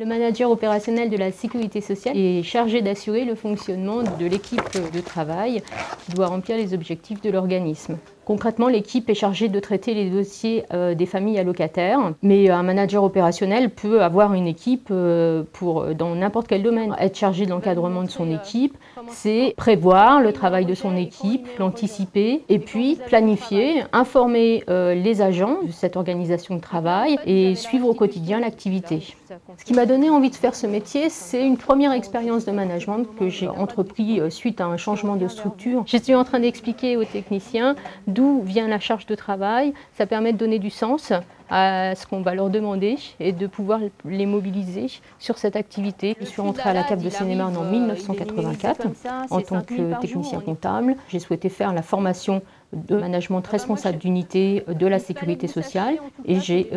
Le manager opérationnel de la sécurité sociale est chargé d'assurer le fonctionnement de l'équipe de travail qui doit remplir les objectifs de l'organisme. Concrètement, l'équipe est chargée de traiter les dossiers des familles allocataires, mais un manager opérationnel peut avoir une équipe dans n'importe quel domaine. Être chargé de l'encadrement de son équipe, c'est prévoir le travail de son équipe, l'anticiper et puis planifier, informer les agents de cette organisation de travail et suivre au quotidien l'activité. Ce qui m'a donné envie de faire ce métier, c'est une première expérience de management que j'ai entrepris suite à un changement de structure. J'étais en train d'expliquer aux techniciens d'où vient la charge de travail. Ça permet de donner du sens à ce qu'on va leur demander et de pouvoir les mobiliser sur cette activité. Je suis rentrée à la CAF de Seine-et-Marne en 1984 en tant que technicien comptable. J'ai souhaité faire la formation de management responsable d'unité de la sécurité sociale et j'ai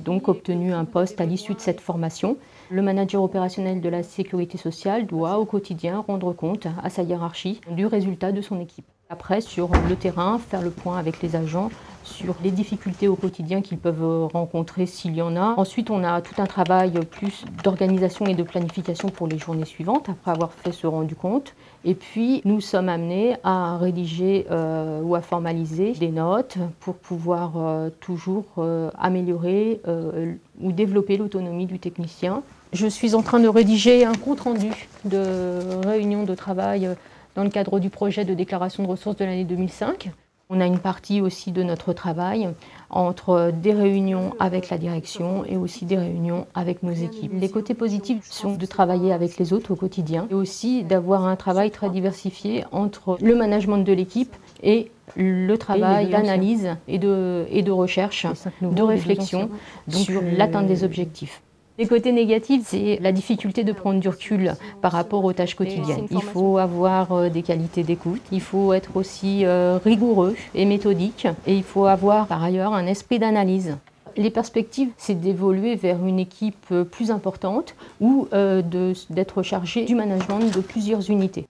donc obtenu un poste à l'issue de cette formation. Le manager opérationnel de la sécurité sociale doit au quotidien rendre compte à sa hiérarchie du résultat de son équipe. Après, sur le terrain, faire le point avec les agents sur les difficultés au quotidien qu'ils peuvent rencontrer s'il y en a. Ensuite, on a tout un travail plus d'organisation et de planification pour les journées suivantes, après avoir fait ce rendu compte. Et puis, nous sommes amenés à rédiger ou à formaliser des notes pour pouvoir toujours améliorer ou développer l'autonomie du technicien. Je suis en train de rédiger un compte-rendu de réunion de travail dans le cadre du projet de déclaration de ressources de l'année 2005. On a une partie aussi de notre travail entre des réunions avec la direction et aussi des réunions avec nos équipes. Les côtés positifs sont de travailler avec les autres au quotidien et aussi d'avoir un travail très diversifié entre le management de l'équipe et le travail d'analyse et de recherche, de réflexion sur l'atteinte des objectifs. Les côtés négatifs, c'est la difficulté de prendre du recul par rapport aux tâches quotidiennes. Il faut avoir des qualités d'écoute, il faut être aussi rigoureux et méthodique et il faut avoir par ailleurs un esprit d'analyse. Les perspectives, c'est d'évoluer vers une équipe plus importante ou d'être chargé du management de plusieurs unités.